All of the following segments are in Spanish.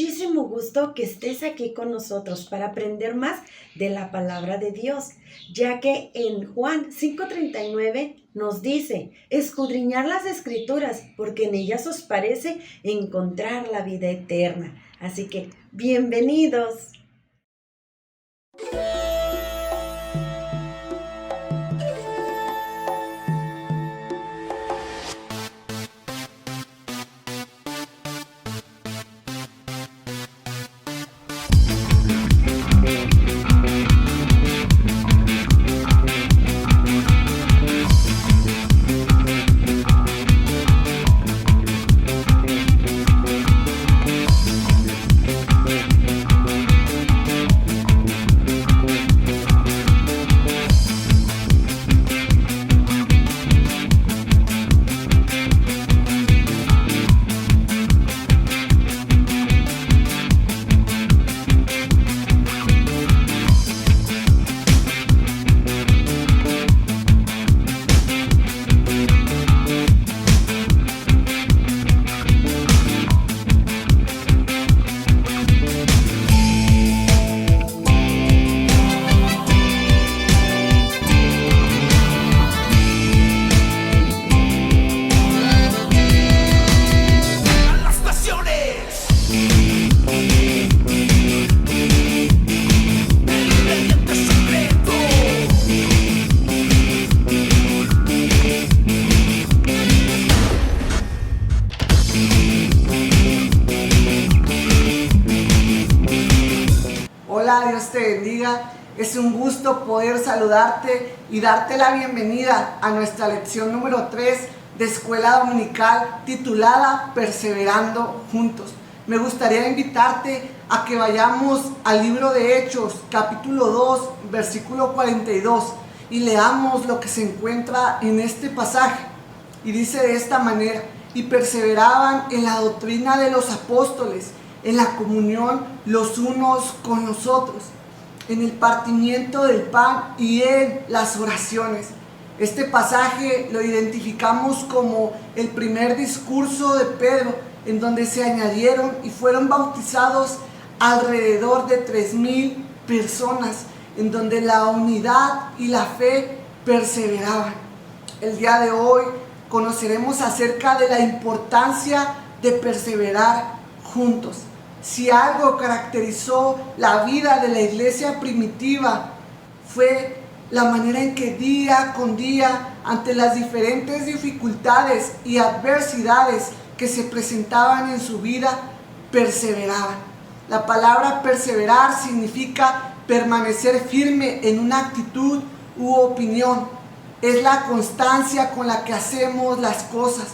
muchísimo gusto que estés aquí con nosotros para aprender más de la palabra de Dios, ya que en Juan 5:39 nos dice, escudriñar las escrituras, porque en ellas os parece encontrar la vida eterna. Así que, bienvenidos. Hola, Dios te bendiga. Es un gusto poder saludarte y darte la bienvenida a nuestra lección número 3 de Escuela Dominical titulada Perseverando Juntos. Me gustaría invitarte a que vayamos al libro de Hechos, capítulo 2, versículo 42, y leamos lo que se encuentra en este pasaje. Y dice de esta manera: y perseveraban en la doctrina de los apóstoles, en la comunión los unos con los otros, en el partimiento del pan y en las oraciones. Este pasaje lo identificamos como el primer discurso de Pedro, en donde se añadieron y fueron bautizados alrededor de 3,000 personas, en donde la unidad y la fe perseveraban. El día de hoy conoceremos acerca de la importancia de perseverar juntos. Si algo caracterizó la vida de la iglesia primitiva fue la manera en que día con día, ante las diferentes dificultades y adversidades que se presentaban en su vida, perseveraban. La palabra perseverar significa permanecer firme en una actitud u opinión. Es la constancia con la que hacemos las cosas.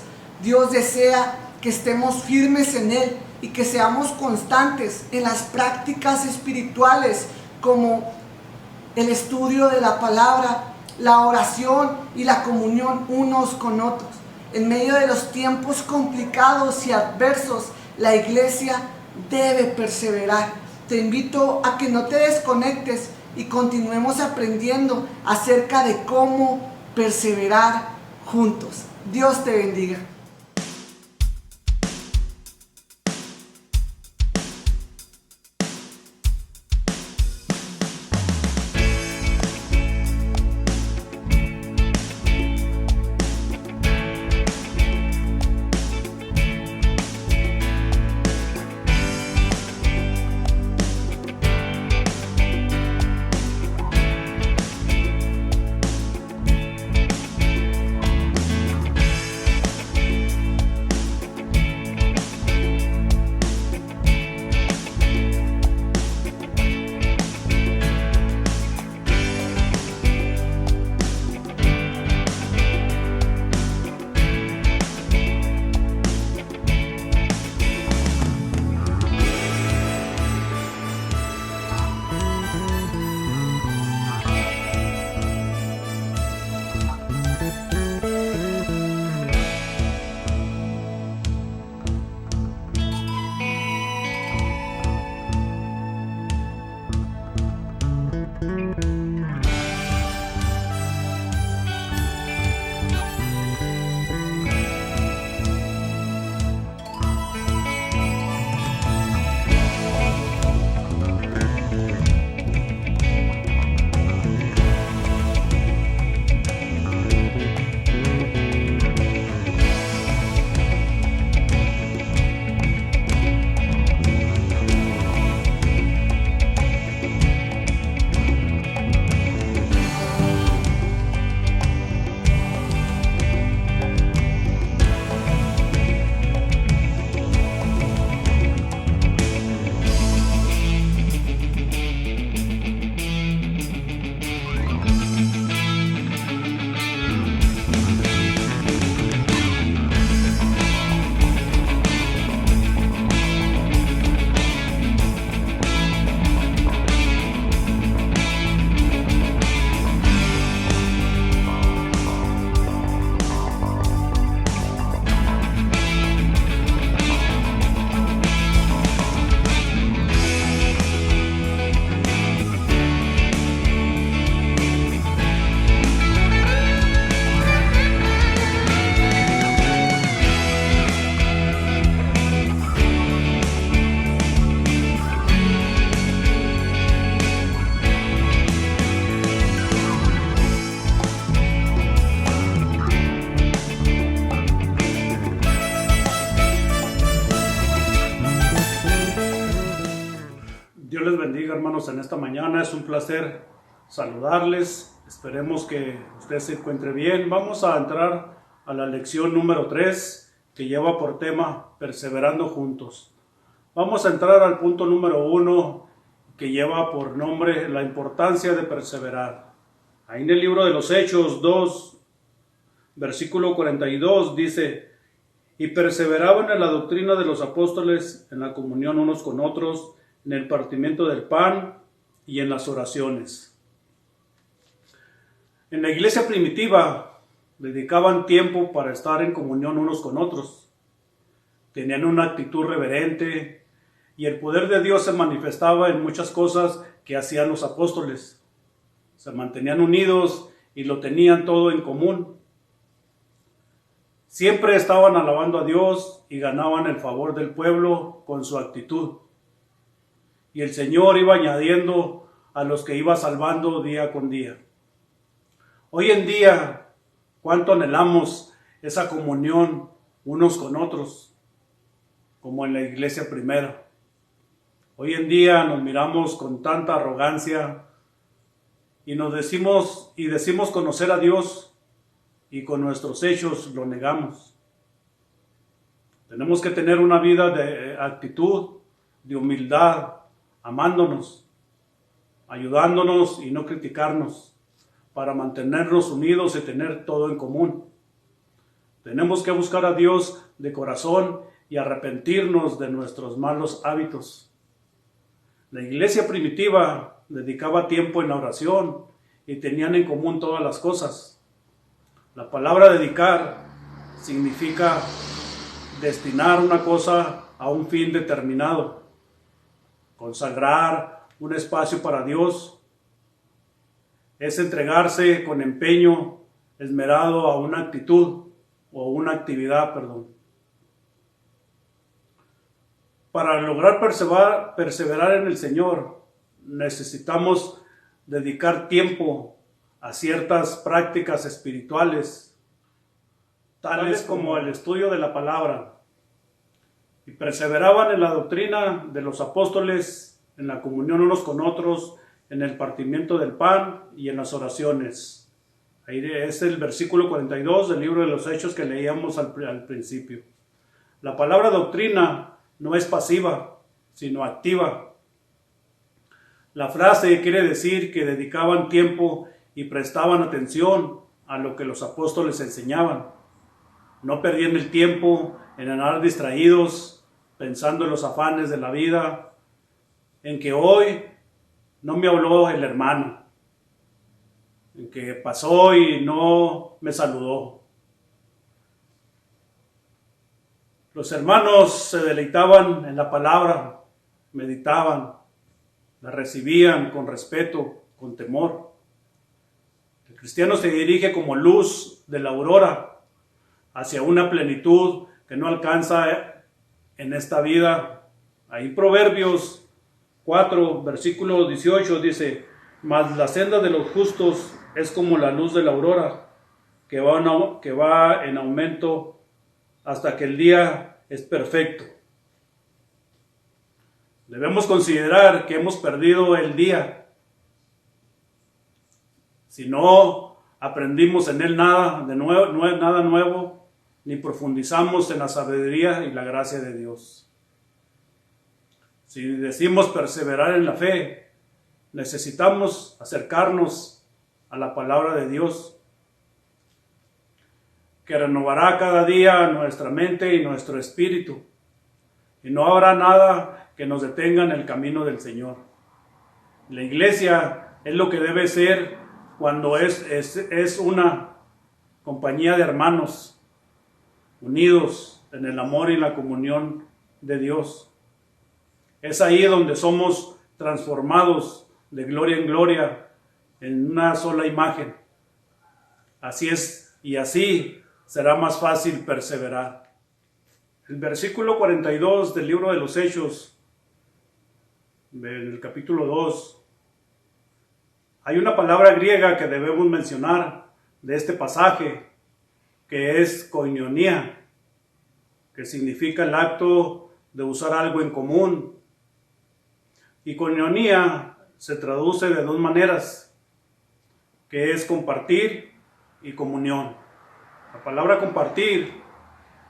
Dios desea que estemos firmes en Él y que seamos constantes en las prácticas espirituales como el estudio de la palabra, la oración y la comunión unos con otros. En medio de los tiempos complicados y adversos, la iglesia debe perseverar. Te invito a que no te desconectes y continuemos aprendiendo acerca de cómo perseverar juntos. Dios te bendiga. Dios les bendiga, hermanos, en esta mañana. Es un placer saludarles. Esperemos que usted se encuentre bien. Vamos a entrar a la lección número 3, que lleva por tema Perseverando Juntos. Vamos a entrar al punto número 1, que lleva por nombre la importancia de perseverar. Ahí en el libro de los Hechos 2, versículo 42, dice: y perseveraban en la doctrina de los apóstoles, en la comunión unos con otros, en el partimiento del pan y en las oraciones. En la iglesia primitiva dedicaban tiempo para estar en comunión unos con otros. Tenían una actitud reverente y el poder de Dios se manifestaba en muchas cosas que hacían los apóstoles. Se mantenían unidos y lo tenían todo en común. Siempre estaban alabando a Dios y ganaban el favor del pueblo con su actitud. Y el Señor iba añadiendo a los que iba salvando día con día. Hoy en día, ¿cuánto anhelamos esa comunión unos con otros? Como en la iglesia primera. Hoy en día nos miramos con tanta arrogancia y decimos conocer a Dios, y con nuestros hechos lo negamos. Tenemos que tener una vida de actitud, de humildad, amándonos, ayudándonos y no criticarnos, para mantenernos unidos y tener todo en común. Tenemos que buscar a Dios de corazón y arrepentirnos de nuestros malos hábitos. La iglesia primitiva dedicaba tiempo en la oración y tenían en común todas las cosas. La palabra dedicar significa destinar una cosa a un fin determinado, consagrar un espacio para Dios. Es entregarse con empeño esmerado a una actitud o una actividad, Para lograr perseverar en el Señor, necesitamos dedicar tiempo a ciertas prácticas espirituales, tales como el estudio de la palabra, y perseveraban en la doctrina de los apóstoles, en la comunión unos con otros, en el partimiento del pan y en las oraciones. Ahí es el versículo 42 del libro de los Hechos que leíamos al principio. La palabra doctrina no es pasiva, sino activa. La frase quiere decir que dedicaban tiempo y prestaban atención a lo que los apóstoles enseñaban. No perdían el tiempo en andar distraídos, pensando en los afanes de la vida, en que hoy no me habló el hermano, en que pasó y no me saludó. Los hermanos se deleitaban en la palabra, meditaban, la recibían con respeto, con temor. El cristiano se dirige como luz de la aurora hacia una plenitud que no alcanza en esta vida. Ahí Proverbios 4, versículo 18 dice: mas la senda de los justos es como la luz de la aurora, que va en aumento hasta que el día es perfecto. Debemos considerar que hemos perdido el día si no aprendimos en él nada nuevo, ni profundizamos en la sabiduría y la gracia de Dios. Si decimos perseverar en la fe, necesitamos acercarnos a la palabra de Dios, que renovará cada día nuestra mente y nuestro espíritu, y no habrá nada que nos detenga en el camino del Señor. La iglesia es lo que debe ser cuando es una compañía de hermanos unidos en el amor y la comunión de Dios. Es ahí donde somos transformados de gloria en gloria en una sola imagen. Así es, y así será más fácil perseverar. El versículo 42 del libro de los Hechos, en el capítulo 2, hay una palabra griega que debemos mencionar de este pasaje, que es koinonía, que significa el acto de usar algo en común. Y koinonia se traduce de dos maneras, que es compartir y comunión. La palabra compartir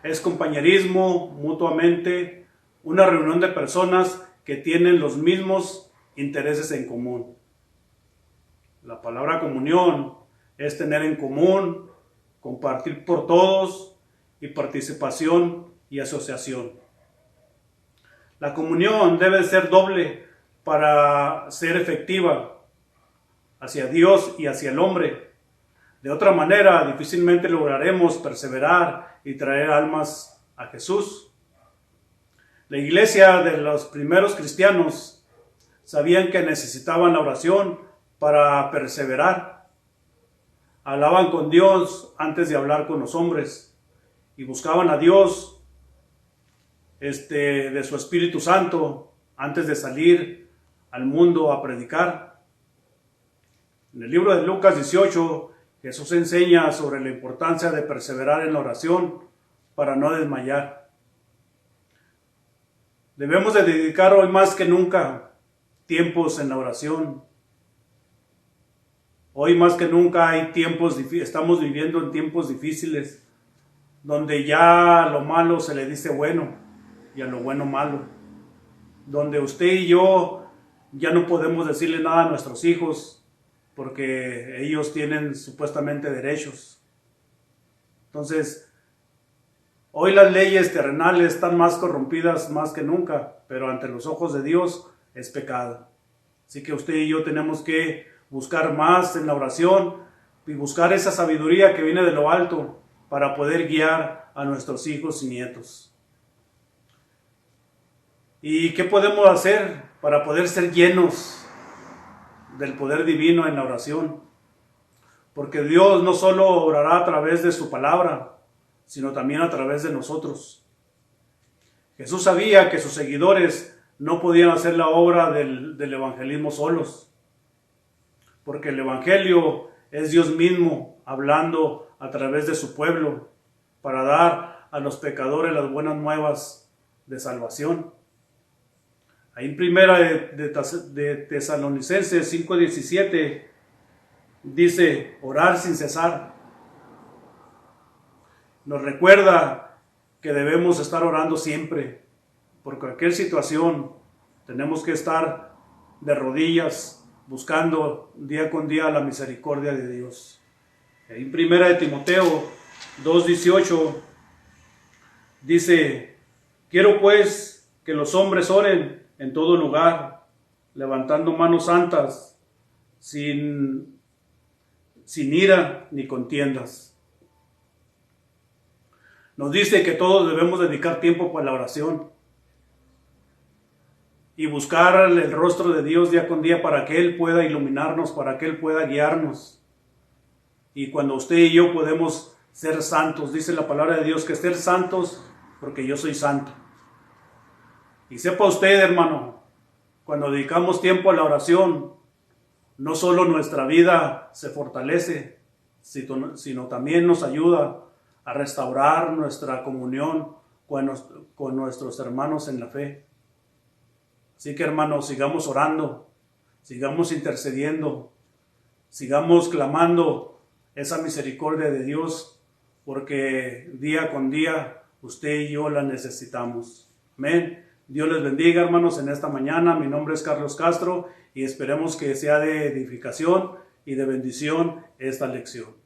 es compañerismo mutuamente, una reunión de personas que tienen los mismos intereses en común. La palabra comunión es tener en común, compartir por todos y participación y asociación. La comunión debe ser doble para ser efectiva hacia Dios y hacia el hombre. De otra manera, difícilmente lograremos perseverar y traer almas a Jesús. La iglesia de los primeros cristianos sabían que necesitaban la oración para perseverar. Hablaban con Dios antes de hablar con los hombres y buscaban a Dios de su Espíritu Santo antes de salir al mundo a predicar. En el libro de Lucas 18, Jesús enseña sobre la importancia de perseverar en la oración para no desmayar. Debemos de dedicar hoy más que nunca tiempos en la oración. Hoy más que nunca estamos viviendo en tiempos difíciles, donde ya a lo malo se le dice bueno y a lo bueno malo. Donde usted y yo ya no podemos decirle nada a nuestros hijos, porque ellos tienen supuestamente derechos. Entonces, hoy las leyes terrenales están más corrompidas más que nunca, pero ante los ojos de Dios es pecado. Así que usted y yo tenemos que buscar más en la oración y buscar esa sabiduría que viene de lo alto para poder guiar a nuestros hijos y nietos. ¿Y qué podemos hacer para poder ser llenos del poder divino en la oración? Porque Dios no solo obrará a través de su palabra, sino también a través de nosotros. Jesús sabía que sus seguidores no podían hacer la obra del evangelismo solos, porque el evangelio es Dios mismo hablando a través de su pueblo para dar a los pecadores las buenas nuevas de salvación. Ahí en primera de Tesalonicenses 5:17 dice orar sin cesar. Nos recuerda que debemos estar orando siempre. Por cualquier situación tenemos que estar de rodillas buscando día con día la misericordia de Dios. Ahí en primera de Timoteo 2:18 dice: quiero pues que los hombres oren en todo lugar, levantando manos santas, sin ira ni contiendas. Nos dice que todos debemos dedicar tiempo para la oración y buscar el rostro de Dios día con día para que Él pueda iluminarnos, para que Él pueda guiarnos. Y cuando usted y yo podemos ser santos, dice la palabra de Dios que ser santos porque yo soy santo. Y sepa usted, hermano, cuando dedicamos tiempo a la oración, no solo nuestra vida se fortalece, sino también nos ayuda a restaurar nuestra comunión con nuestros hermanos en la fe. Así que, hermanos, sigamos orando, sigamos intercediendo, sigamos clamando esa misericordia de Dios, porque día con día usted y yo la necesitamos. Amén. Dios les bendiga, hermanos, en esta mañana. Mi nombre es Carlos Castro y esperemos que sea de edificación y de bendición esta lección.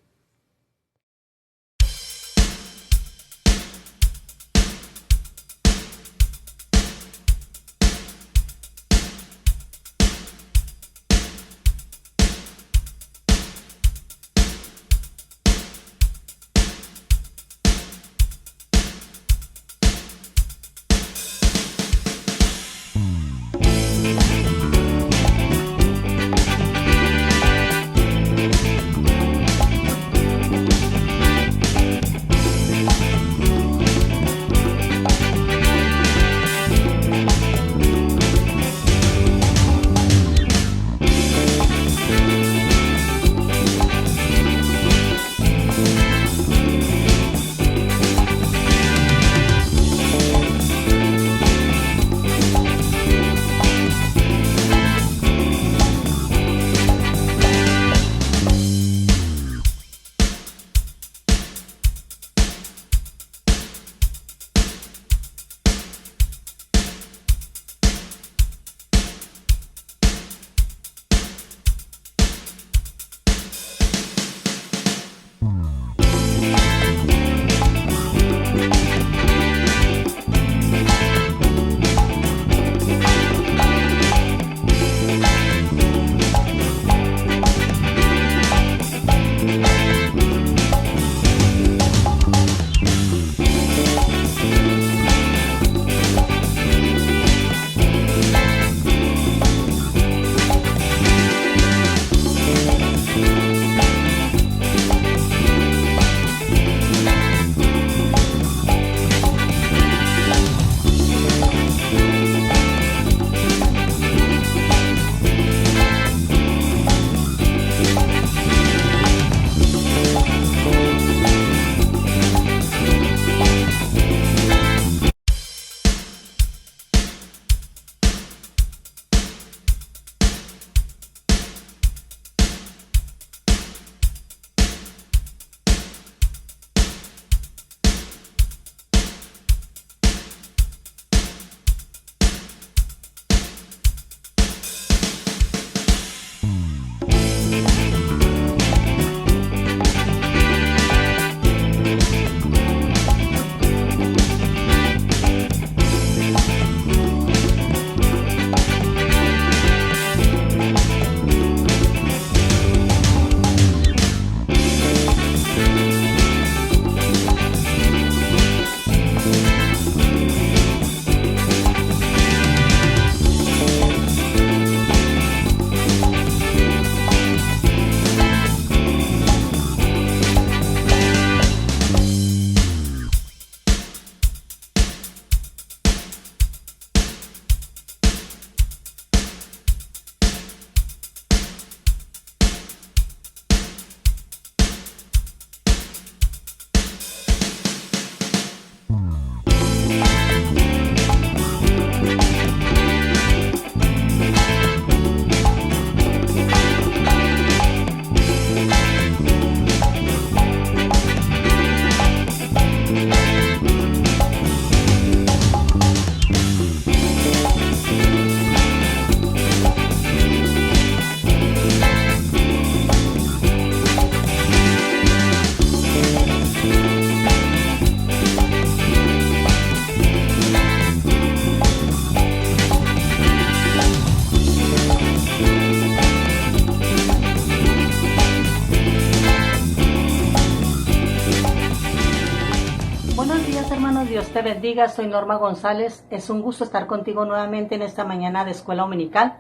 Dios te bendiga, soy Norma González. Es un gusto estar contigo nuevamente en esta mañana de Escuela Dominical.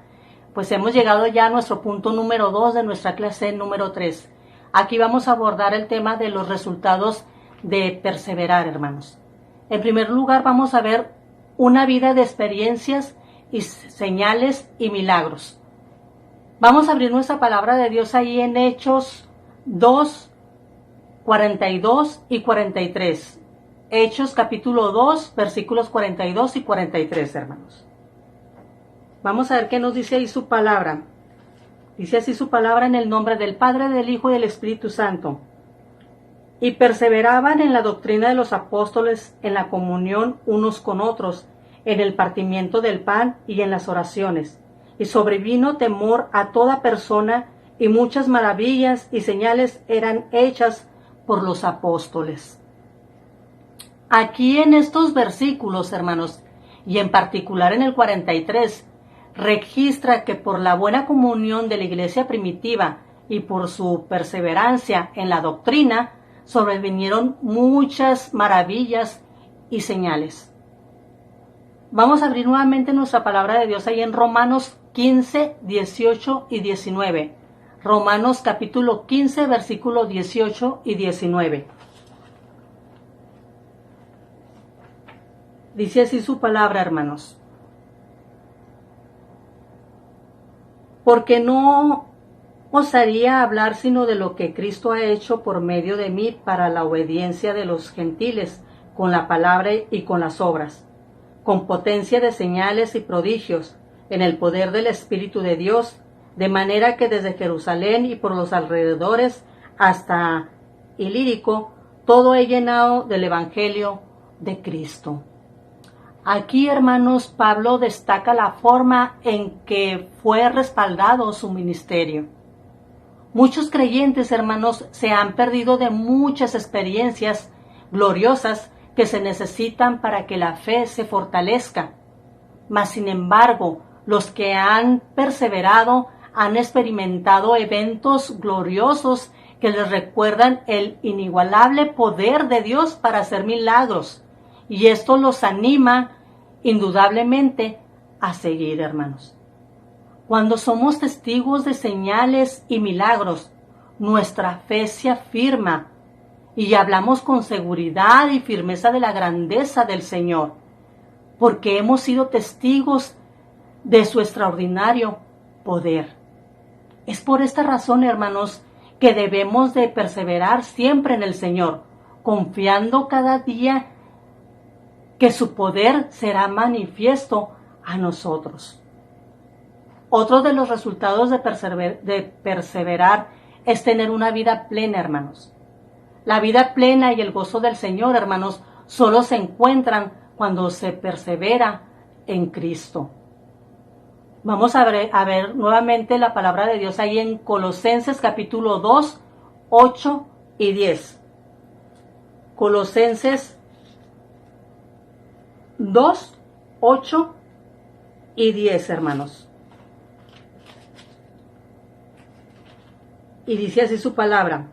Pues hemos llegado ya a nuestro punto número 2 de nuestra clase número 3. Aquí vamos a abordar el tema de los resultados de perseverar, hermanos. En primer lugar, vamos a ver una vida de experiencias y señales y milagros. Vamos a abrir nuestra palabra de Dios ahí en Hechos 2, 42 y 43. Hechos capítulo 2, versículos 42 y 43, hermanos. Vamos a ver qué nos dice ahí su palabra. Dice así su palabra: en el nombre del Padre, del Hijo y del Espíritu Santo. Y perseveraban en la doctrina de los apóstoles, en la comunión unos con otros, en el partimiento del pan y en las oraciones. Y sobrevino temor a toda persona, y muchas maravillas y señales eran hechas por los apóstoles. Aquí en estos versículos, hermanos, y en particular en el 43, registra que por la buena comunión de la iglesia primitiva y por su perseverancia en la doctrina, sobrevinieron muchas maravillas y señales. Vamos a abrir nuevamente nuestra palabra de Dios ahí en Romanos 15, 18 y 19. Romanos capítulo 15, versículos 18 y 19. Dice así su palabra, hermanos. Porque no osaría hablar sino de lo que Cristo ha hecho por medio de mí para la obediencia de los gentiles, con la palabra y con las obras, con potencia de señales y prodigios, en el poder del Espíritu de Dios, de manera que desde Jerusalén y por los alrededores hasta Ilírico, todo he llenado del Evangelio de Cristo. Aquí, hermanos, Pablo destaca la forma en que fue respaldado su ministerio. Muchos creyentes, hermanos, se han perdido de muchas experiencias gloriosas que se necesitan para que la fe se fortalezca. Mas, sin embargo, los que han perseverado han experimentado eventos gloriosos que les recuerdan el inigualable poder de Dios para hacer milagros. Y esto los anima indudablemente a seguir, hermanos. Cuando somos testigos de señales y milagros, nuestra fe se afirma y hablamos con seguridad y firmeza de la grandeza del Señor, porque hemos sido testigos de su extraordinario poder. Es por esta razón, hermanos, que debemos de perseverar siempre en el Señor, confiando cada día que su poder será manifiesto a nosotros. Otro de los resultados de perseverar es tener una vida plena, hermanos. La vida plena y el gozo del Señor, hermanos, solo se encuentran cuando se persevera en Cristo. Vamos a ver nuevamente la palabra de Dios ahí en Colosenses capítulo 2, 8 y 10. Colosenses 2, 8 y 10, hermanos. Y dice así su palabra: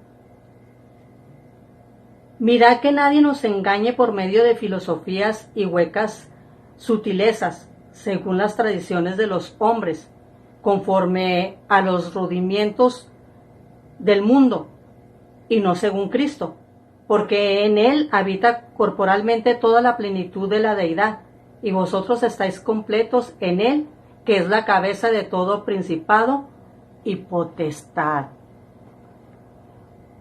mirad que nadie nos engañe por medio de filosofías y huecas sutilezas, según las tradiciones de los hombres, conforme a los rudimientos del mundo, y no según Cristo, porque en él habita corporalmente toda la plenitud de la deidad, y vosotros estáis completos en él, que es la cabeza de todo principado y potestad.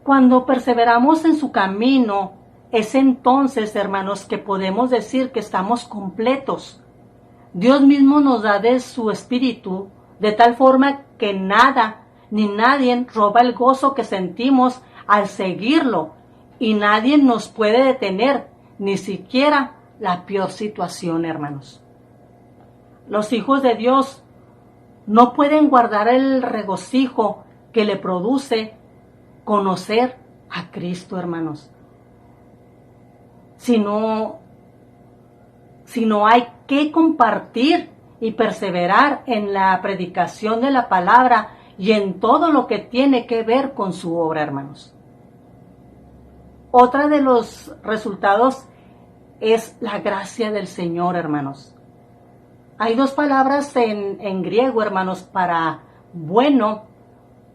Cuando perseveramos en su camino, es entonces, hermanos, que podemos decir que estamos completos. Dios mismo nos da de su espíritu, de tal forma que nada ni nadie roba el gozo que sentimos al seguirlo, y nadie nos puede detener, ni siquiera la peor situación, hermanos. Los hijos de Dios no pueden guardar el regocijo que le produce conocer a Cristo, hermanos. Si no hay que compartir y perseverar en la predicación de la palabra y en todo lo que tiene que ver con su obra, hermanos. Otra de los resultados es la gracia del Señor, hermanos. Hay dos palabras en griego, hermanos, para bueno.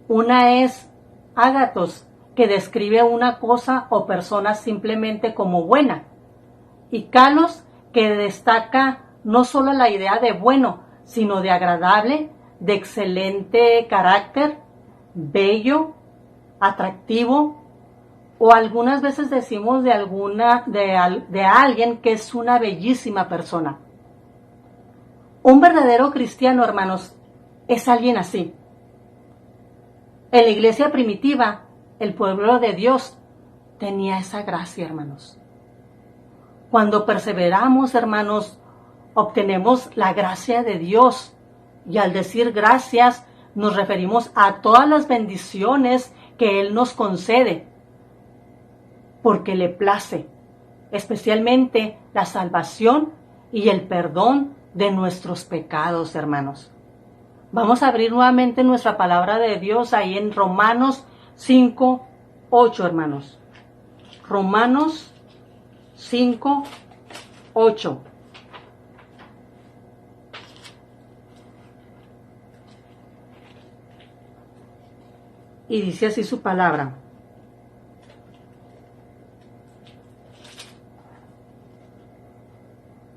Una es ágatos, que describe una cosa o persona simplemente como buena. Y kalos, que destaca no solo la idea de bueno, sino de agradable, de excelente carácter, bello, atractivo, o algunas veces decimos de alguien que es una bellísima persona. Un verdadero cristiano, hermanos, es alguien así. En la iglesia primitiva, el pueblo de Dios tenía esa gracia, hermanos. Cuando perseveramos, hermanos, obtenemos la gracia de Dios. Y al decir gracias, nos referimos a todas las bendiciones que Él nos concede, porque le place, especialmente la salvación y el perdón de nuestros pecados, hermanos. Vamos a abrir nuevamente nuestra palabra de Dios ahí en Romanos 5:8, hermanos. Romanos 5:8. Y dice así su palabra.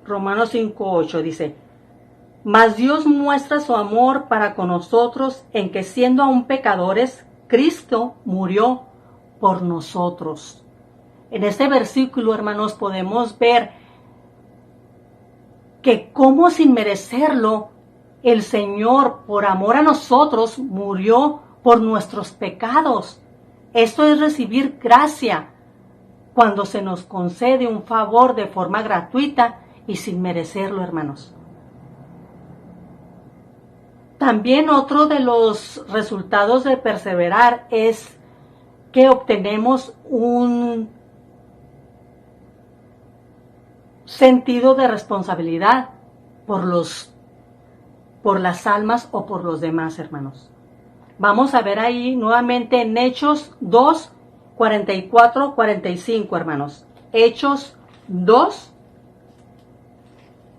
Romanos 5:8 dice: Mas Dios muestra su amor para con nosotros en que siendo aún pecadores, Cristo murió por nosotros. En este versículo, hermanos, podemos ver que como sin merecerlo, el Señor, por amor a nosotros, murió por nuestros pecados. Esto es recibir gracia cuando se nos concede un favor de forma gratuita y sin merecerlo, hermanos. También otro de los resultados de perseverar es que obtenemos un sentido de responsabilidad por las almas o por los demás, hermanos. Vamos a ver ahí nuevamente en Hechos 2, 44, 45, hermanos. Hechos 2,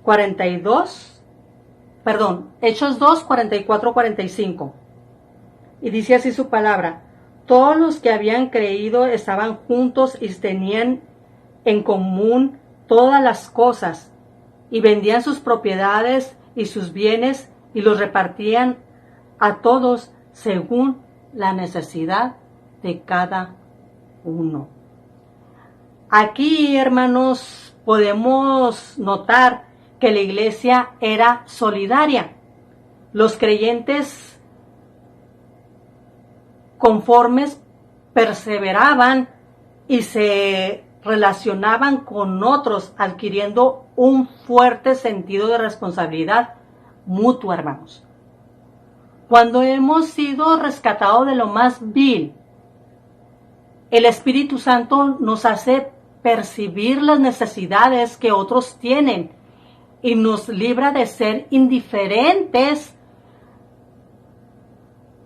44, 45. Y dice así su palabra: Todos los que habían creído estaban juntos y tenían en común todas las cosas, y vendían sus propiedades y sus bienes y los repartían a todos según la necesidad de cada uno. Aquí, hermanos, podemos notar que la iglesia era solidaria. Los creyentes conformes perseveraban y se relacionaban con otros, adquiriendo un fuerte sentido de responsabilidad mutua, hermanos. Cuando hemos sido rescatados de lo más vil, el Espíritu Santo nos hace percibir las necesidades que otros tienen y nos libra de ser indiferentes.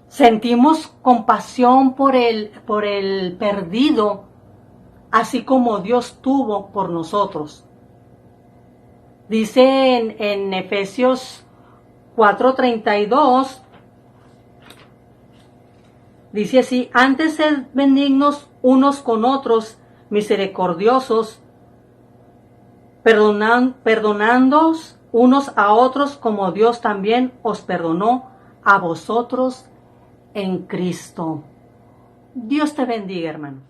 Sentimos compasión por el perdido, así como Dios tuvo por nosotros. Dice en Efesios 4:32, dice así: Antes sed benignos unos con otros, misericordiosos, perdonándoos unos a otros como Dios también os perdonó a vosotros en Cristo. Dios te bendiga, hermano.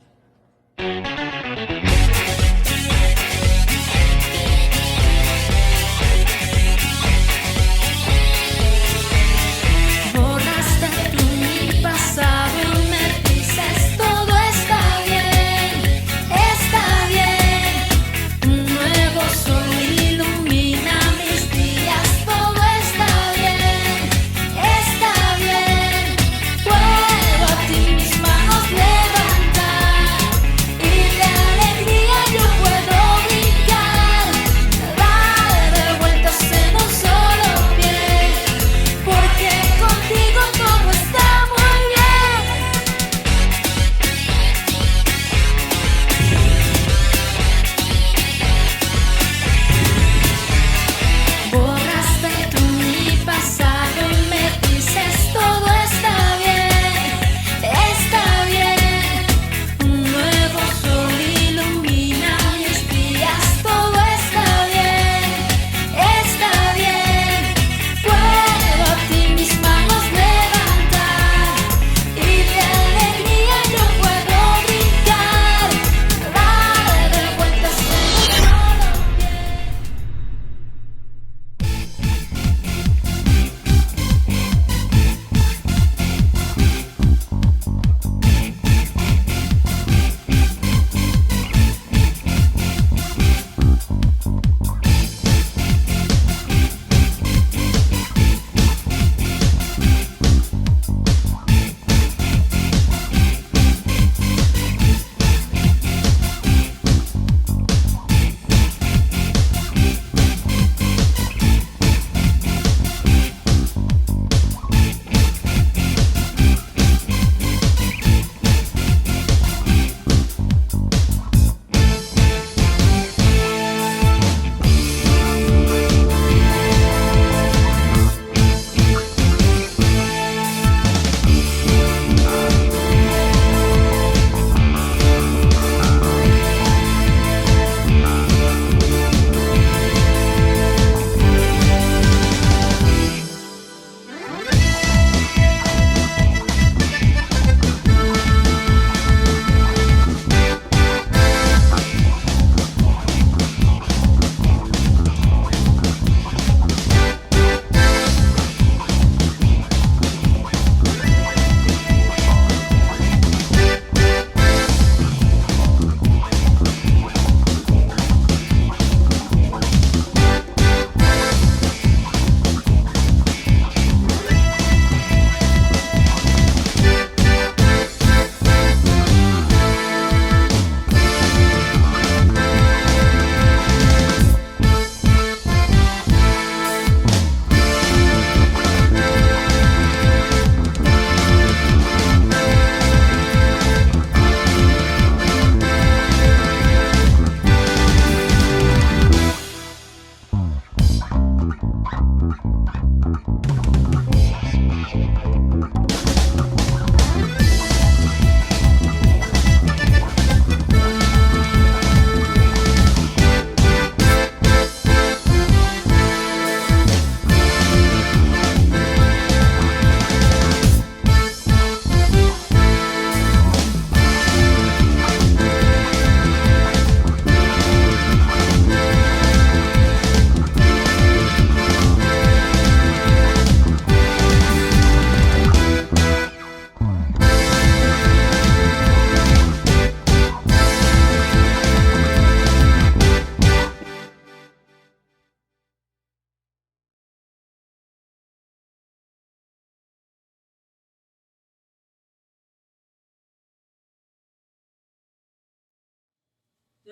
Puedo a ti mis manos levantar y de alegría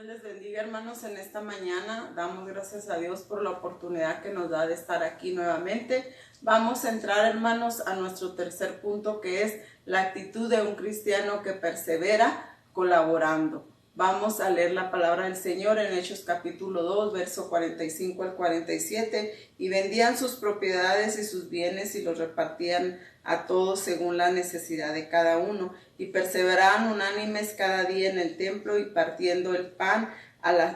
Dios les bendiga, hermanos, en esta mañana. Damos gracias a Dios por la oportunidad que nos da de estar aquí nuevamente. Vamos a entrar, hermanos, a nuestro tercer punto, que es la actitud de un cristiano que persevera colaborando. Vamos a leer la palabra del Señor en Hechos capítulo 2, verso 45 al 47. Y vendían sus propiedades y sus bienes y los repartían a todos según la necesidad de cada uno. Y perseveraban unánimes cada día en el templo y partiendo el pan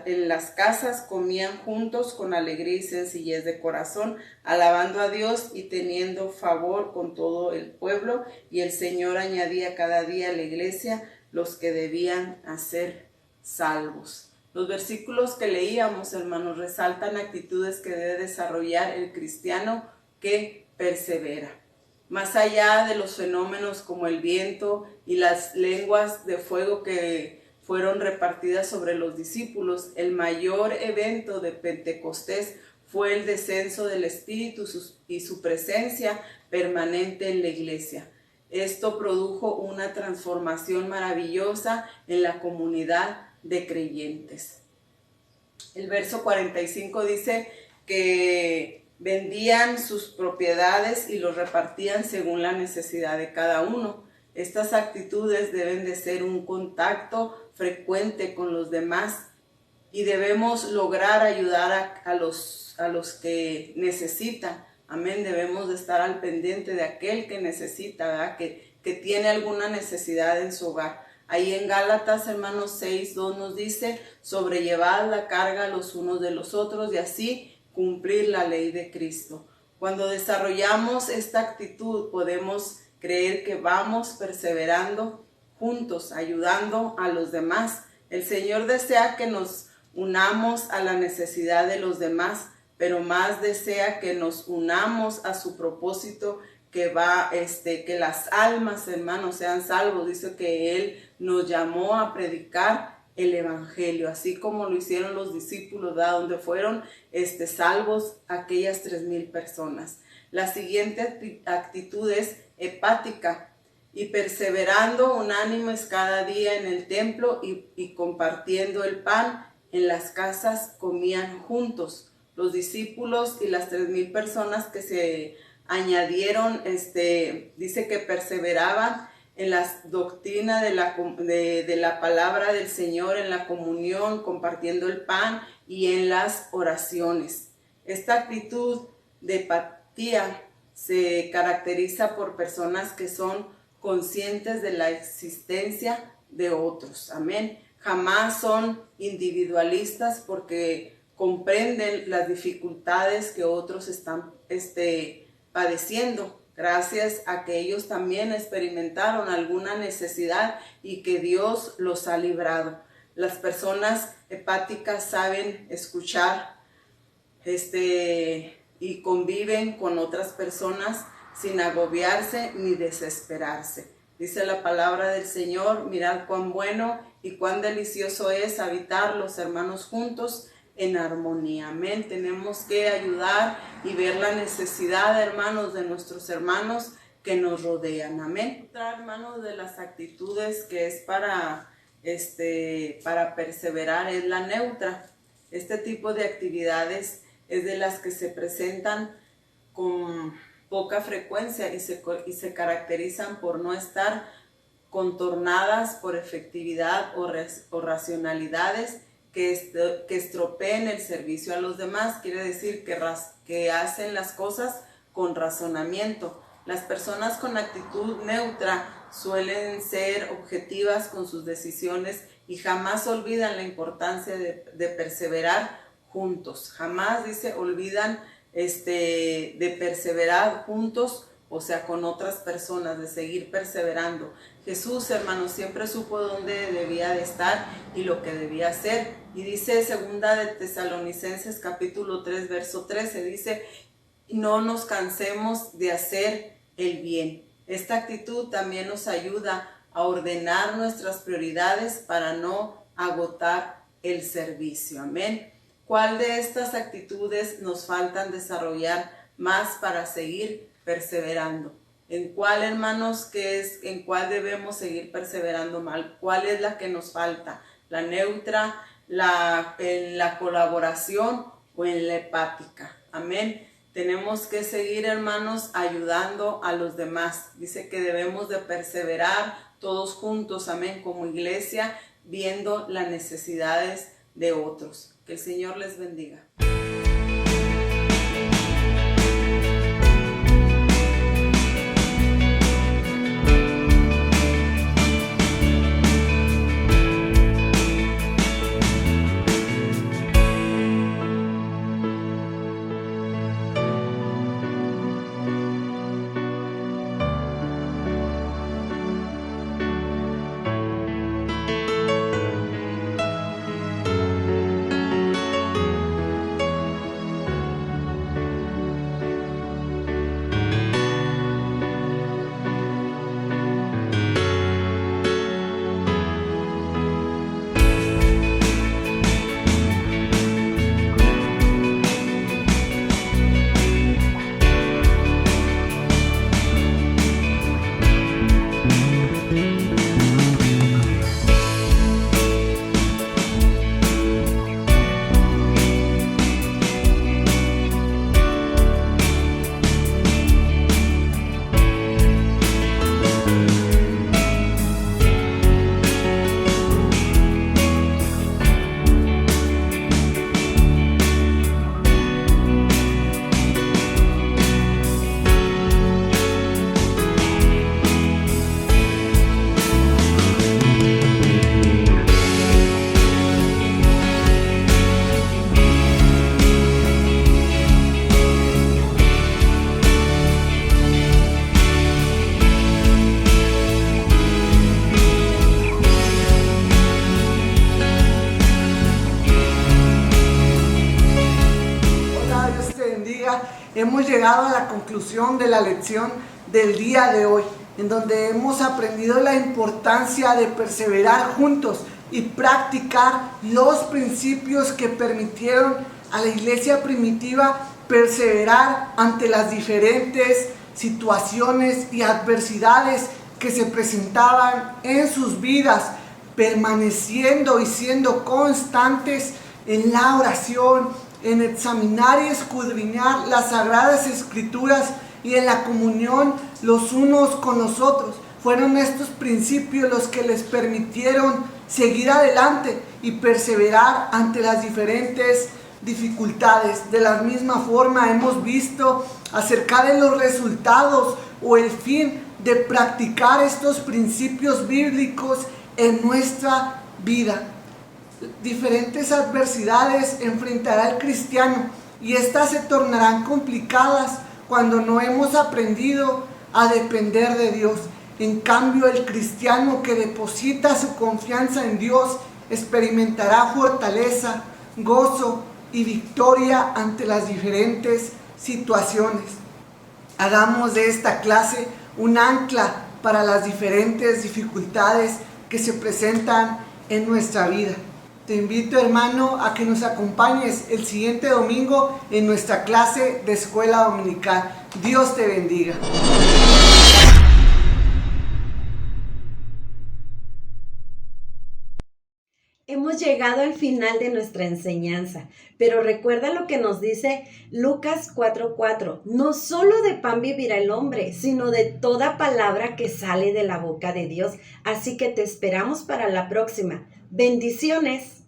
en las casas, comían juntos con alegría y sencillez de corazón, alabando a Dios y teniendo favor con todo el pueblo. Y el Señor añadía cada día a la iglesia los que debían ser salvos. Los versículos que leíamos, hermanos, resaltan actitudes que debe desarrollar el cristiano que persevera. Más allá de los fenómenos como el viento y las lenguas de fuego que fueron repartidas sobre los discípulos, el mayor evento de Pentecostés fue el descenso del Espíritu y su presencia permanente en la iglesia. Esto produjo una transformación maravillosa en la comunidad de creyentes. El verso 45 dice que vendían sus propiedades y los repartían según la necesidad de cada uno. Estas actitudes deben de ser un contacto frecuente con los demás y debemos lograr ayudar a los que necesitan. Amén, debemos de estar al pendiente de aquel que necesita, ¿verdad? Que tiene alguna necesidad en su hogar. Ahí en Gálatas, hermanos, 6:2 nos dice, sobrellevad la carga los unos de los otros y así cumplir la ley de Cristo. Cuando desarrollamos esta actitud, podemos creer que vamos perseverando juntos, ayudando a los demás. El Señor desea que nos unamos a la necesidad de los demás, pero más desea que nos unamos a su propósito, que las almas, hermanos, sean salvos. Dice que Él nos llamó a predicar el evangelio, así como lo hicieron los discípulos, ¿verdad? Donde fueron salvos aquellas 3,000 personas. La siguiente actitud es hepática, y perseverando unánimes cada día en el templo y compartiendo el pan en las casas, comían juntos. Los discípulos y las 3,000 personas que se añadieron, dice que perseveraban en la doctrina de la palabra del Señor, en la comunión, compartiendo el pan y en las oraciones. Esta actitud de empatía se caracteriza por personas que son conscientes de la existencia de otros. Amén. Jamás son individualistas porque comprenden las dificultades que otros están padeciendo, gracias a que ellos también experimentaron alguna necesidad y que Dios los ha librado. Las personas hepáticas saben escuchar y conviven con otras personas sin agobiarse ni desesperarse. Dice la palabra del Señor, mirad cuán bueno y cuán delicioso es habitar los hermanos juntos en armonía. Amén. Tenemos que ayudar y ver la necesidad, hermanos, de nuestros hermanos que nos rodean. Amén. Otra, hermanos, de las actitudes que es para perseverar es la neutra. Este tipo de actividades es de las que se presentan con poca frecuencia y se caracterizan por no estar contornadas por efectividad o racionalidades que estropeen el servicio a los demás. Quiere decir que hacen las cosas con razonamiento. Las personas con actitud neutra suelen ser objetivas con sus decisiones y jamás olvidan la importancia de perseverar juntos. Jamás, olvidan de perseverar juntos, o sea, con otras personas, de seguir perseverando. Jesús, hermanos, siempre supo dónde debía de estar y lo que debía hacer. Y dice segunda de Tesalonicenses capítulo 3, verso 13, dice, no nos cansemos de hacer el bien. Esta actitud también nos ayuda a ordenar nuestras prioridades para no agotar el servicio. Amén. ¿Cuál de estas actitudes nos faltan desarrollar más para seguir perseverando? ¿En cuál, hermanos, en cuál debemos seguir perseverando mal? ¿Cuál es la que nos falta? ¿La neutra, en la colaboración o en la empática. Amén. Tenemos que seguir, hermanos, ayudando a los demás. Dice que debemos de perseverar todos juntos, amén, como iglesia, viendo las necesidades de otros. Que el Señor les bendiga. Hemos llegado a la conclusión de la lección del día de hoy, en donde hemos aprendido la importancia de perseverar juntos y practicar los principios que permitieron a la iglesia primitiva perseverar ante las diferentes situaciones y adversidades que se presentaban en sus vidas, permaneciendo y siendo constantes en la oración, en examinar y escudriñar las sagradas escrituras y en la comunión los unos con los otros. Fueron estos principios los que les permitieron seguir adelante y perseverar ante las diferentes dificultades. De la misma forma hemos visto acerca de los resultados o el fin de practicar estos principios bíblicos en nuestra vida. Diferentes adversidades enfrentará el cristiano y estas se tornarán complicadas cuando no hemos aprendido a depender de Dios. En cambio, el cristiano que deposita su confianza en Dios experimentará fortaleza, gozo y victoria ante las diferentes situaciones. Hagamos de esta clase un ancla para las diferentes dificultades que se presentan en nuestra vida. Te invito, hermano, a que nos acompañes el siguiente domingo en nuestra clase de escuela dominical. Dios te bendiga. Hemos llegado al final de nuestra enseñanza, pero recuerda lo que nos dice Lucas 4:4. No solo de pan vivirá el hombre, sino de toda palabra que sale de la boca de Dios. Así que te esperamos para la próxima. Bendiciones.